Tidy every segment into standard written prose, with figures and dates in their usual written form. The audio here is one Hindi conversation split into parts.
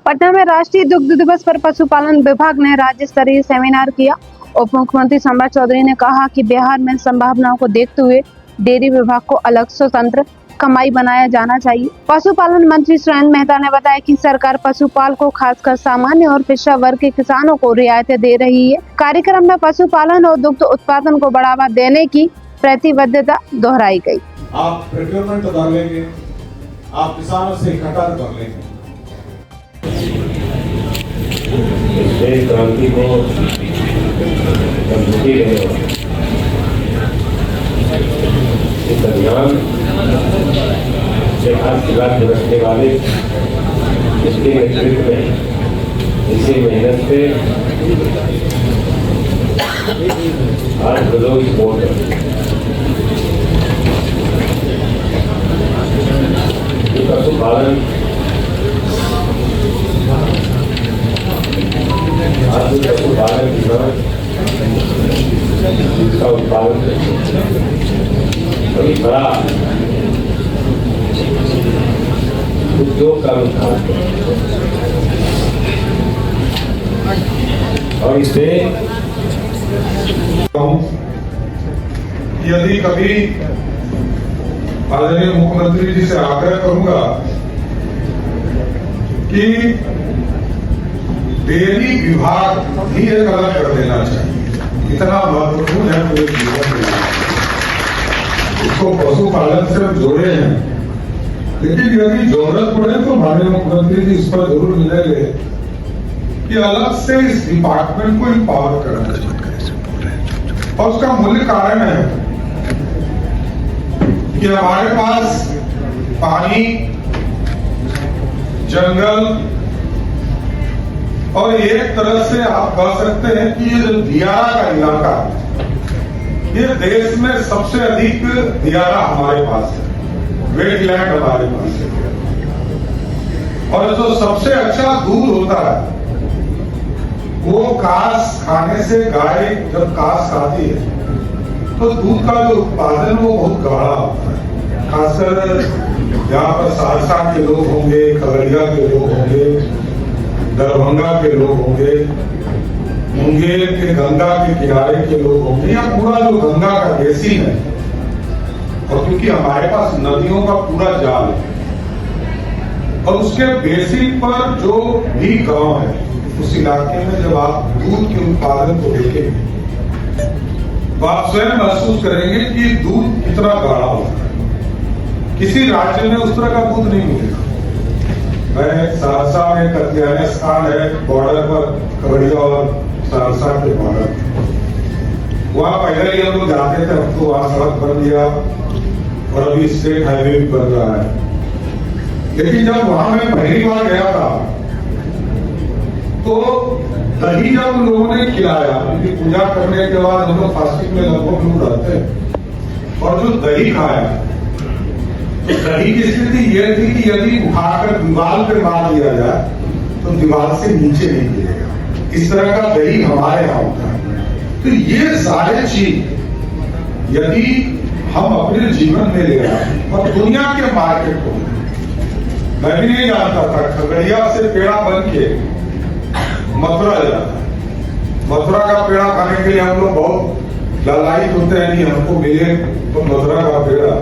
पटना में राष्ट्रीय दुग्ध दिवस पर पशुपालन विभाग ने राज्य स्तरीय सेमिनार किया। उप मुख्यमंत्री सम्राट चौधरी ने कहा कि बिहार में संभावनाओं को देखते हुए डेयरी विभाग को अलग स्वतंत्र कमाई बनाया जाना चाहिए। पशुपालन मंत्री सुरेंद्र मेहता ने बताया कि सरकार पशुपाल को खासकर सामान्य और पिछड़ा वर्ग के किसानों को रियायतें दे रही है। कार्यक्रम में पशुपालन और दुग्ध उत्पादन को बढ़ावा देने की प्रतिबद्धता दोहराई गई। आप प्रोक्योरमेंट कर लेंगे, आप किसानों से इकट्ठा कर लेंगे। इस क्रांति को मजबूती रहेगा। इस अभियान से हर राज्य रखने वाले इसके नेतृत्व में इसी मेहनत से आज लोग सपोर्ट पशुपालन आज पशुपालन किसान इसका उत्पादन कभी बड़ा उद्योग का उत्थान और इससे यदि कभी आदरणीय मुख्यमंत्री जी से आग्रह करूंगा कि डेयरी विभाग भी एक अलग कर देना चाहिए। इतना महत्वपूर्ण है पूरे जीवन में। इसको पशुपालन से जोड़े हैं, लेकिन यदि जरूरत पड़े तो माननीय मुख्यमंत्री जी इस पर जरूर मिलेंगे कि अलग से इस डिपार्टमेंट को एम्पावर करना चाहिए। और उसका मूल कारण है कि हमारे पास पानी, जंगल और एक तरह से आप कह सकते हैं कि ये जो दियारा का इलाका, ये देश में सबसे अधिक दियारा हमारे पास है, वेटलैंड हमारे पास है। और जो सबसे अच्छा दूध होता है वो घास खाने से, गाय जब घास खाती है तो दूध का जो उत्पादन वो बहुत गाढ़ा होता है। खासकर यहाँ पर सहरसा के लोग होंगे, खगड़िया के लोग होंगे, दरभंगा के लोग होंगे, मुंगेर के गंगा के किनारे के लोग होंगे, या पूरा जो गंगा का बेसिन है। और क्योंकि हमारे पास नदियों का पूरा जाल है और उसके बेसिन पर जो भी गांव है, उस इलाके में जब आप दूध के उत्पादन को देखेंगे तो आप स्वयं महसूस करेंगे कि दूध कितना गाढ़ा होता है। किसी राज्य में उस तरह का दूध नहीं मिलेगा। मैं सहरसा में कत्याने स्थान है, बॉर्डर पर, खगड़िया और सहरसा के बॉर्डर, वहां पहले ही हम लोग जाते थे। अब तो वहां सड़क बन गया और अभी स्टेट हाईवे भी बन रहा है। लेकिन जब वहां मैं पहली बार गया था तो दही जब लोगों ने खिलाया, उनकी पूजा करने के बाद हम लोग फास्टिंग में लगभग लोग रहते हैं, और जो दही खाया तो दही की स्थिति यह थी कि यदि उठाकर दीवार पर मार दिया जाए तो दीवार से नीचे नहीं गिरेगा। इस तरह का दही हमारे यहाँ होता है। तो ये सारे चीज यदि हम अपने जीवन में ले आए और दुनिया के मार्केट को, मैं भी नहीं जानता था, खगड़िया से पेड़ा बन के मथुरा जाता है। मथुरा का पेड़ा खाने के लिए हम लोग बहुत लालायित होते हैं कि हमको मिले तो मथुरा का पेड़ा,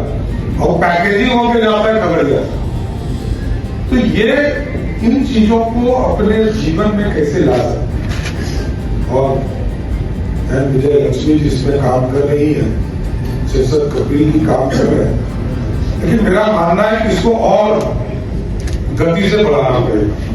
और पैकेजिंग होके जाता है खगड़िया। तो ये इन चीजों को अपने जीवन में कैसे ला सकते। और विजय लक्ष्मी जिसमें काम कर रही है, शीर्षक कपिल भी काम कर रहे हैं, लेकिन मेरा मानना है कि इसको और गति से बढ़ाना पड़ेगा।